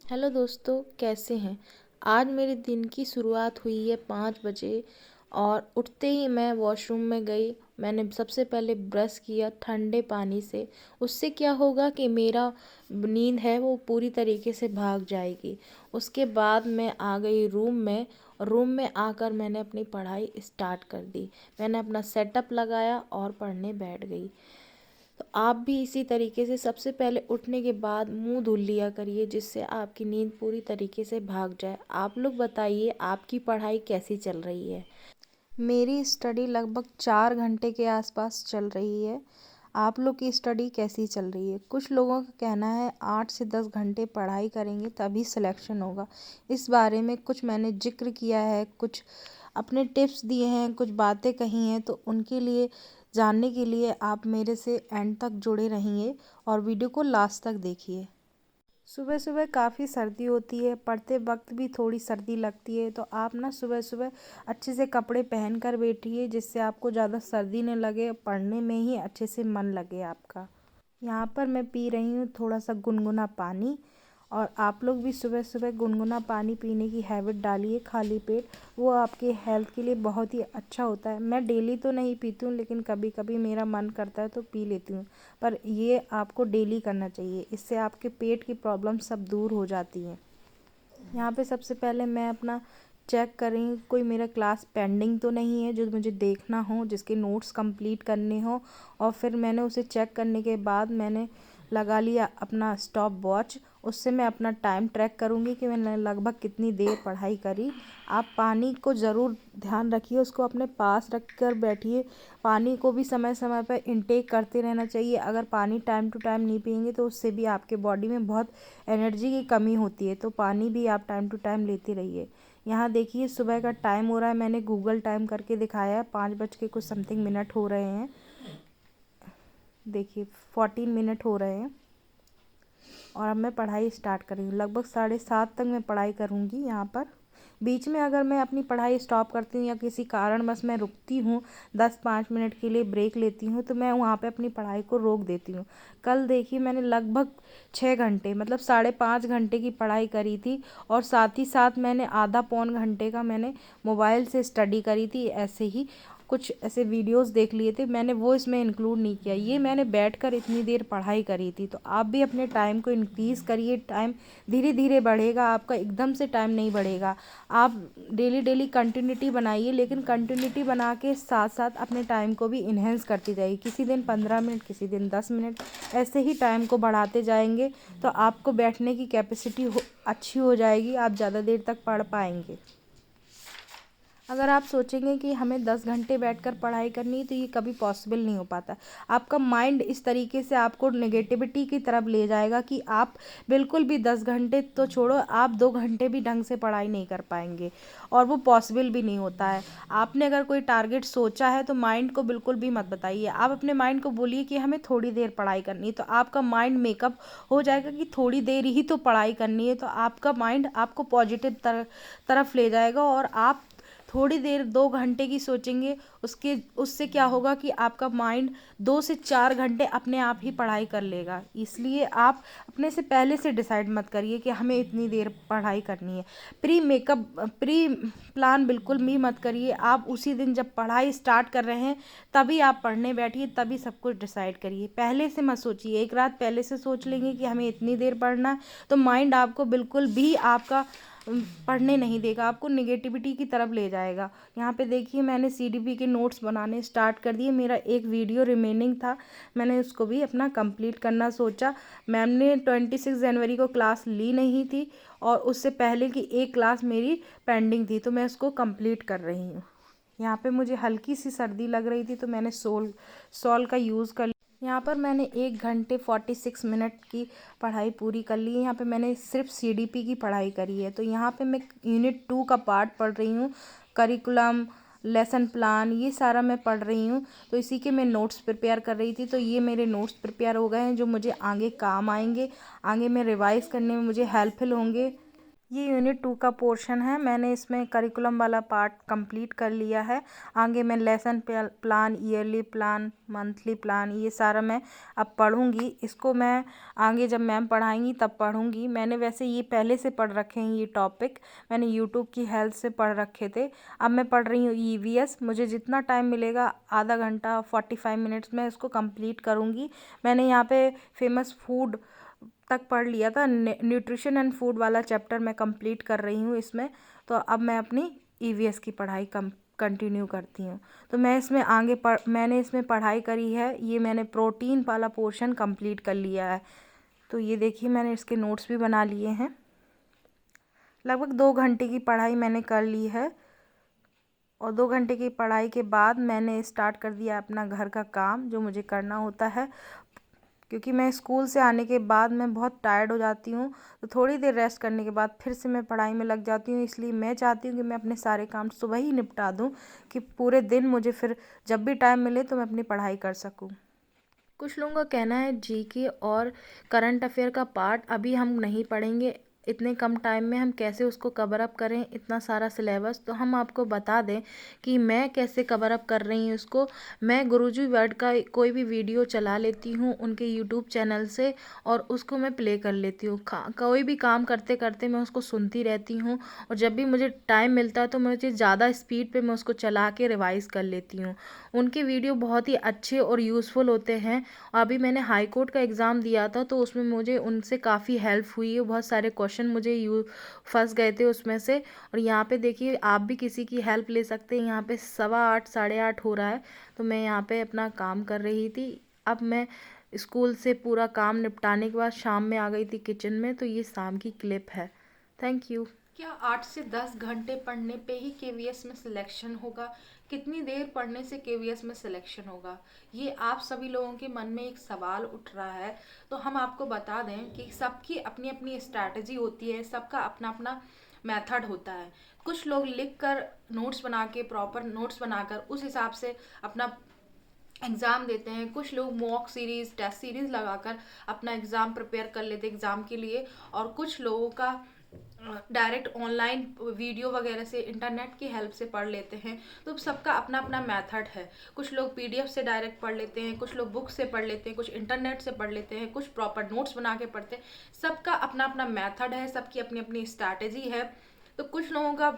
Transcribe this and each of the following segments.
Hello दोस्तों, कैसे हैं। आज मेरे दिन की शुरुआत हुई है 5 बजे और उठते ही मैं वॉशरूम में गई। मैंने सबसे पहले ब्रश किया ठंडे पानी से। उससे क्या होगा कि मेरा नींद है वो पूरी तरीके से भाग जाएगी। उसके बाद मैं आ गई रूम में। रूम में आकर मैंने अपनी पढ़ाई स्टार्ट कर दी। मैंने अपना सेटअप लगाया और पढ़ने बैठ गई। तो आप भी इसी तरीके से सबसे पहले उठने के बाद मुंह धुल लिया करिए, जिससे आपकी नींद पूरी तरीके से भाग जाए। आप लोग बताइए, आपकी पढ़ाई कैसी चल रही है। मेरी स्टडी लगभग 4 घंटे के आसपास चल रही है। आप लोग की स्टडी कैसी चल रही है। कुछ लोगों का कहना है 8 से 10 घंटे पढ़ाई करेंगे तभी सिलेक्शन होगा। इस बारे में कुछ मैंने जिक्र किया है, कुछ अपने टिप्स दिए हैं, कुछ बातें कही हैं। तो उनके लिए जानने के लिए आप मेरे से एंड तक जुड़े रहिए और वीडियो को लास्ट तक देखिए। सुबह सुबह काफ़ी सर्दी होती है, पढ़ते वक्त भी थोड़ी सर्दी लगती है। तो आप ना सुबह सुबह अच्छे से कपड़े पहन कर बैठिए, जिससे आपको ज़्यादा सर्दी न लगे, पढ़ने में ही अच्छे से मन लगे आपका। यहाँ पर मैं पी रही हूँ थोड़ा सा गुनगुना पानी। और आप लोग भी सुबह सुबह गुनगुना पानी पीने की हैबिट डालिए खाली पेट। वो आपके हेल्थ के लिए बहुत ही अच्छा होता है। मैं डेली तो नहीं पीती हूँ, लेकिन कभी कभी मेरा मन करता है तो पी लेती हूँ। पर ये आपको डेली करना चाहिए, इससे आपके पेट की प्रॉब्लम सब दूर हो जाती हैं। यहाँ पे सबसे पहले मैं अपना चेक कर रही हूँ कोई मेरा क्लास पेंडिंग तो नहीं है, जो मुझे देखना हो, जिसके नोट्स कंप्लीट करने हो। और फिर मैंने उसे चेक करने के बाद मैंने लगा लिया अपना स्टॉप वॉच। उससे मैं अपना टाइम ट्रैक करूँगी कि मैंने लगभग कितनी देर पढ़ाई करी। आप पानी को ज़रूर ध्यान रखिए, उसको अपने पास रख कर बैठिए। पानी को भी समय समय पर इनटेक करते रहना चाहिए। अगर पानी टाइम टू टाइम नहीं पिएंगे तो उससे भी आपके बॉडी में बहुत एनर्जी की कमी होती है। तो पानी भी आप टाइम टू टाइम लेते रहिए। यहाँ देखिए सुबह का टाइम हो रहा है, मैंने गूगल टाइम करके दिखाया है, 5 बज के कुछ समथिंग मिनट हो रहे हैं। देखिए 14 मिनट हो रहे हैं और अब मैं पढ़ाई स्टार्ट कर रही हूँ। लगभग 7:30 तक मैं पढ़ाई करूँगी। यहाँ पर बीच में अगर मैं अपनी पढ़ाई स्टॉप करती हूँ या किसी कारणवश मैं रुकती हूँ, 10-5 मिनट के लिए ब्रेक लेती हूँ, तो मैं वहाँ पे अपनी पढ़ाई को रोक देती हूँ। कल देखिए मैंने लगभग 6 घंटे मतलब 5.5 घंटे की पढ़ाई करी थी। और साथ ही साथ मैंने आधा पौन घंटे का मैंने मोबाइल से स्टडी करी थी। ऐसे ही कुछ ऐसे वीडियोस देख लिए थे, मैंने वो इसमें इंक्लूड नहीं किया। ये मैंने बैठकर इतनी देर पढ़ाई करी थी। तो आप भी अपने टाइम को इंक्रीज़ करिए। टाइम धीरे धीरे बढ़ेगा आपका, एकदम से टाइम नहीं बढ़ेगा। आप डेली डेली कंटिन्यूटी बनाइए, लेकिन कंटिन्यूटी बना के साथ साथ अपने टाइम को भी इन्हेंस करती जाइए। किसी दिन 15 मिनट, किसी दिन 10 मिनट, ऐसे ही टाइम को बढ़ाते जाएंगे तो आपको बैठने की कैपेसिटी अच्छी हो जाएगी। आप ज़्यादा देर तक पढ़ पाएंगे। अगर आप सोचेंगे कि हमें 10 घंटे बैठकर पढ़ाई करनी है, तो ये कभी पॉसिबल नहीं हो पाता। आपका माइंड इस तरीके से आपको नेगेटिविटी की तरफ ले जाएगा कि आप बिल्कुल भी 10 घंटे तो छोड़ो, आप 2 घंटे भी ढंग से पढ़ाई नहीं कर पाएंगे। और वो पॉसिबल भी नहीं होता है। आपने अगर कोई टारगेट सोचा है तो माइंड को बिल्कुल भी मत बताइए। आप अपने माइंड को बोलिए कि हमें थोड़ी देर पढ़ाई करनी है, तो आपका माइंड मेकअप हो जाएगा कि थोड़ी देर ही तो पढ़ाई करनी है। तो आपका माइंड आपको पॉजिटिव तरफ ले जाएगा और आप थोड़ी देर 2 घंटे की सोचेंगे। उसके उससे क्या होगा कि आपका माइंड 2 से 4 घंटे अपने आप ही पढ़ाई कर लेगा। इसलिए आप अपने से पहले से डिसाइड मत करिए कि हमें इतनी देर पढ़ाई करनी है। प्री प्लान बिल्कुल भी मत करिए। आप उसी दिन जब पढ़ाई स्टार्ट कर रहे हैं तभी आप पढ़ने बैठिए, तभी सब कुछ डिसाइड करिए। पहले से मत सोचिए। एक रात पहले से सोच लेंगे कि हमें इतनी देर पढ़ना है, तो माइंड आपको बिल्कुल भी आपका पढ़ने नहीं देगा, आपको नेगेटिविटी की तरफ ले जाएगा। यहाँ पे देखिए मैंने सीडीपी के नोट्स बनाने स्टार्ट कर दिए। मेरा एक वीडियो रिमेनिंग था, मैंने उसको भी अपना कंप्लीट करना सोचा। मैम ने 26 जनवरी को क्लास ली नहीं थी और उससे पहले की एक क्लास मेरी पेंडिंग थी, तो मैं उसको कंप्लीट कर रही हूँ। यहाँ पे मुझे हल्की सी सर्दी लग रही थी, तो मैंने सॉल का यूज़ कर। यहाँ पर मैंने 1 घंटे 46 मिनट की पढ़ाई पूरी कर ली है। यहाँ पे मैंने सिर्फ सीडीपी की पढ़ाई करी है। तो यहाँ पे मैं यूनिट 2 का पार्ट पढ़ रही हूँ। करिकुलम, लेसन प्लान, ये सारा मैं पढ़ रही हूँ। तो इसी के मैं नोट्स प्रिपेयर कर रही थी। तो ये मेरे नोट्स प्रिपेयर हो गए हैं, जो मुझे आगे काम आएंगे, आगे मैं रिवाइज़ करने में मुझे हेल्पफुल होंगे। ये यूनिट 2 का पोर्शन है। मैंने इसमें करिकुलम वाला पार्ट कंप्लीट कर लिया है। आगे मैं lesson plan, yearly plan, monthly plan, ये सारा मैं अब पढ़ूंगी। इसको मैं आगे जब मैम पढ़ाएंगी तब पढ़ूंगी। मैंने वैसे ये पहले से पढ़ रखे हैं, ये टॉपिक मैंने यूट्यूब की हेल्प से पढ़ रखे थे। अब मैं पढ़ रही हूँ ईवीएस। मुझे जितना टाइम मिलेगा, आधा घंटा 45 मिनट्स में इसको कंप्लीट करूँगी। मैंने यहाँ पे फेमस फूड तक पढ़ लिया था। न्यूट्रिशन एंड फूड वाला चैप्टर मैं कंप्लीट कर रही हूँ इसमें। तो अब मैं अपनी ईवीएस की पढ़ाई कंटिन्यू करती हूँ। तो मैं इसमें मैंने इसमें पढ़ाई करी है। ये मैंने प्रोटीन वाला पोर्शन कंप्लीट कर लिया है। तो ये देखिए, मैंने इसके नोट्स भी बना लिए हैं। लगभग 2 घंटे की पढ़ाई मैंने कर ली है। और 2 घंटे की पढ़ाई के बाद मैंने स्टार्ट कर दिया अपना घर का काम, जो मुझे करना होता है। क्योंकि मैं स्कूल से आने के बाद मैं बहुत टायर्ड हो जाती हूँ, तो थोड़ी देर रेस्ट करने के बाद फिर से मैं पढ़ाई में लग जाती हूँ। इसलिए मैं चाहती हूँ कि मैं अपने सारे काम सुबह ही निपटा दूँ, कि पूरे दिन मुझे फिर जब भी टाइम मिले तो मैं अपनी पढ़ाई कर सकूँ। कुछ लोगों का कहना है जीके और करंट अफेयर का पार्ट अभी हम नहीं पढ़ेंगे, इतने कम टाइम में हम कैसे उसको कवर अप करें, इतना सारा सिलेबस। तो हम आपको बता दें कि मैं कैसे कवर अप कर रही हूँ इसको। मैं गुरुजी वर्ड का कोई भी वीडियो चला लेती हूँ उनके यूट्यूब चैनल से, और उसको मैं प्ले कर लेती हूँ। कोई भी काम करते करते मैं उसको सुनती रहती हूँ। और जब भी मुझे टाइम मिलता है तो मुझे ज़्यादा स्पीड पे मैं उसको चला के रिवाइज़ कर लेती हूँ। उनके वीडियो बहुत ही अच्छे और यूज़फुल होते हैं। अभी मैंने हाई कोर्ट का एग्ज़ाम दिया था, तो उसमें मुझे उनसे काफ़ी हेल्प हुई है। बहुत सारे क्वेश्चन मुझे फंस गए थे उसमें से। और यहाँ पे देखिए, आप भी किसी की हेल्प ले सकते हैं। यहाँ पे 8:15 8:30 हो रहा है, तो मैं यहाँ पे अपना काम कर रही थी। अब मैं स्कूल से पूरा काम निपटाने के बाद शाम में आ गई थी किचन में। तो ये शाम की क्लिप है। Thank you. क्या 8 से 10 घंटे पढ़ने पे ही केवीएस में सिलेक्शन होगा? कितनी देर पढ़ने से केवीएस में सिलेक्शन होगा? ये आप सभी लोगों के मन में एक सवाल उठ रहा है। तो हम आपको बता दें कि सबकी अपनी अपनी स्ट्रैटेजी होती है, सबका अपना अपना मेथड होता है। कुछ लोग लिख कर नोट्स बना के, प्रॉपर नोट्स बनाकर उस हिसाब से अपना एग्ज़ाम देते हैं। कुछ लोग मॉक सीरीज़, टेस्ट सीरीज़ लगाकर अपना एग्ज़ाम प्रिपेयर कर लेते हैं एग्ज़ाम के लिए। और कुछ लोगों का डायरेक्ट ऑनलाइन वीडियो वगैरह से, इंटरनेट की हेल्प से पढ़ लेते हैं। तो सबका अपना अपना मेथड है। कुछ लोग पीडीएफ से डायरेक्ट पढ़ लेते हैं, कुछ लोग बुक से पढ़ लेते हैं, कुछ इंटरनेट से पढ़ लेते हैं, कुछ प्रॉपर नोट्स बना के पढ़ते हैं। सबका अपना अपना मेथड है, सबकी अपनी अपनी स्ट्रैटेजी है। तो कुछ लोगों का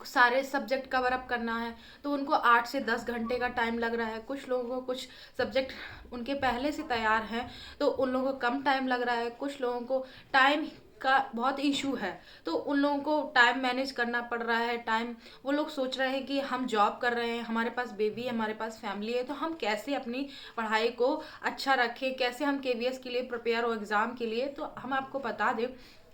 सारे सब्जेक्ट कवर अप करना है तो उनको 8 से 10 घंटे का टाइम लग रहा है। कुछ लोगों को कुछ सब्जेक्ट उनके पहले से तैयार हैं तो उन लोगों को कम टाइम लग रहा है। कुछ लोगों को टाइम का बहुत इशू है, तो उन लोगों को टाइम मैनेज करना पड़ रहा है। टाइम, वो लोग सोच रहे हैं कि हम जॉब कर रहे हैं, हमारे पास बेबी है, हमारे पास फैमिली है, तो हम कैसे अपनी पढ़ाई को अच्छा रखें, कैसे हम केवीएस के लिए प्रिपेयर हो एग्ज़ाम के लिए। तो हम आपको बता दें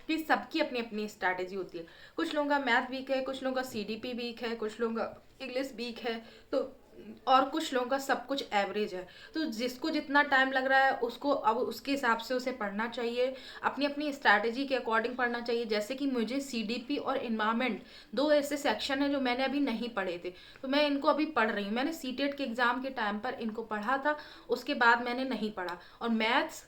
कि सबकी अपनी अपनी स्ट्रैटेजी होती है। कुछ लोगों का मैथ वीक है, कुछ लोगों का सीडीपी वीक है, कुछ लोगों का इंग्लिश वीक है, तो और कुछ लोगों का सब कुछ एवरेज है। तो जिसको जितना टाइम लग रहा है उसको अब उसके हिसाब से उसे पढ़ना चाहिए, अपनी अपनी स्ट्रैटेजी के अकॉर्डिंग पढ़ना चाहिए। जैसे कि मुझे सीडीपी और इन्वायरमेंट, दो ऐसे सेक्शन है जो मैंने अभी नहीं पढ़े थे, तो मैं इनको अभी पढ़ रही हूँ। मैंने सीटेट के एग्ज़ाम के टाइम पर इनको पढ़ा था, उसके बाद मैंने नहीं पढ़ा। और मैथ्स,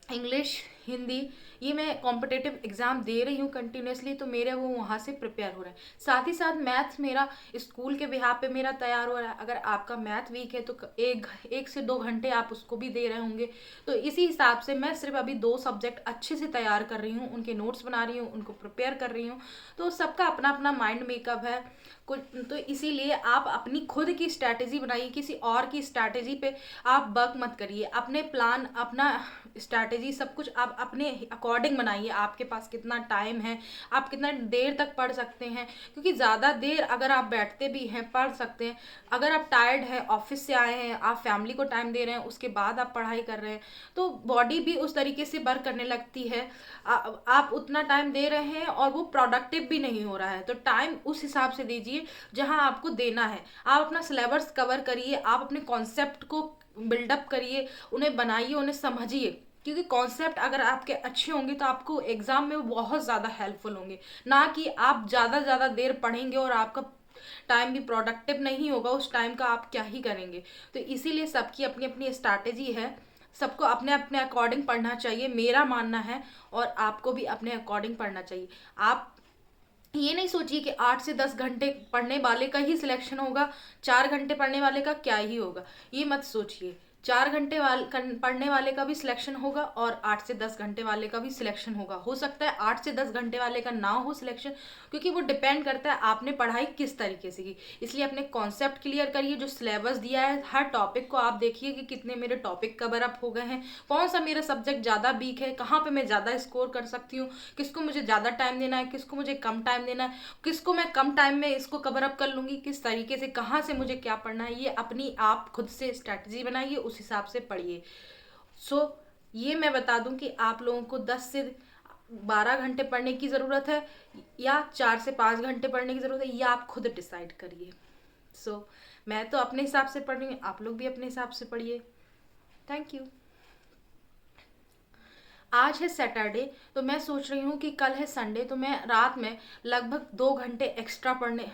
इंग्लिश, हिंदी, ये मैं कॉम्पिटेटिव एग्ज़ाम दे रही हूँ कंटिन्यूसली, तो मेरे वो वहाँ से प्रिपेयर हो रहे हैं। साथ ही साथ मैथ्स मेरा स्कूल के बिहाफ पे मेरा तैयार हो रहा है। अगर आपका मैथ वीक है तो एक से 2 घंटे आप उसको भी दे रहे होंगे। तो इसी हिसाब से मैं सिर्फ अभी 2 सब्जेक्ट अच्छे से तैयार कर रही हूँ, उनके नोट्स बना रही हूँ, उनको प्रिपेयर कर रही हूँ। तो सबका अपना अपना माइंड मेकअप है कुछ, तो इसीलिए आप अपनी खुद की स्ट्रैटेजी बनाइए, किसी और की स्ट्रैटेजी पे आप वर्क मत करिए। अपने प्लान, अपना स्ट्रैटेजी सब कुछ आप अपने अकॉर्डिंग बनाइए। आपके पास कितना टाइम है, आप कितना देर तक पढ़ सकते हैं, क्योंकि ज़्यादा देर अगर आप बैठते भी हैं पढ़ सकते हैं। अगर आप टायर्ड हैं, ऑफिस से आए हैं, आप फैमिली को टाइम दे रहे हैं, उसके बाद आप पढ़ाई कर रहे हैं, तो बॉडी भी उस तरीके से वर्क करने लगती है। आप उतना टाइम दे रहे हैं और वो प्रोडक्टिव भी नहीं हो रहा है। तो टाइम उस हिसाब से दीजिए जहां आपको देना है। आप अपना सिलेबस कवर करिए, आप अपने कॉन्सेप्ट को बिल्डअप करिए, उन्हें बनाइए, उन्हें समझिए। क्योंकि कॉन्सेप्ट अगर आपके अच्छे होंगे तो आपको एग्जाम में बहुत ज़्यादा हेल्पफुल होंगे, ना कि आप ज़्यादा देर पढ़ेंगे और आपका टाइम भी प्रोडक्टिव नहीं होगा। उस टाइम का आप क्या ही करेंगे। तो इसीलिए सबकी अपनी अपनी स्ट्रैटेजी है। सबको अपने अपने अकॉर्डिंग पढ़ना चाहिए, मेरा मानना है, और आपको भी अपने अकॉर्डिंग पढ़ना चाहिए। आप ये नहीं सोचिए कि 8 से 10 घंटे पढ़ने वाले का ही सिलेक्शन होगा, 4 घंटे पढ़ने वाले का क्या ही होगा, ये मत सोचिए। 4 घंटे पढ़ने वाले का भी सिलेक्शन होगा और 8 से 10 घंटे वाले का भी सिलेक्शन होगा। हो सकता है 8 से 10 घंटे वाले का ना हो सिलेक्शन, क्योंकि वो डिपेंड करता है आपने पढ़ाई किस तरीके से की। इसलिए अपने कॉन्सेप्ट क्लियर करिए, जो सिलेबस दिया है हर टॉपिक को आप देखिए कि कितने मेरे टॉपिक कवर अप हो गए हैं, कौन सा मेरा सब्जेक्ट ज़्यादा वीक है, कहाँ पे मैं ज़्यादा स्कोर कर सकती हूँ, किसको मुझे ज़्यादा टाइम देना है, किसको मुझे कम टाइम देना है, किसको मैं कम टाइम में इसको कवर अप कर लूँगी, किस तरीके से, कहाँ से मुझे क्या पढ़ना है, ये अपनी आप खुद से स्ट्रैटेजी बनाइए, उस हिसाब से पढ़िए। ये मैं बता दूं कि आप लोगों को 10 से 12 घंटे पढ़ने की ज़रूरत है या 4 से 5 घंटे पढ़ने की ज़रूरत है, ये आप खुद डिसाइड करिए। मैं तो अपने हिसाब से पढ़ रही हूँ, आप लोग भी अपने हिसाब से पढ़िए। Thank you. आज है सैटरडे, तो मैं सोच रही हूँ कि कल है संडे, तो मैं रात में लगभग 2 घंटे एक्स्ट्रा पढ़ने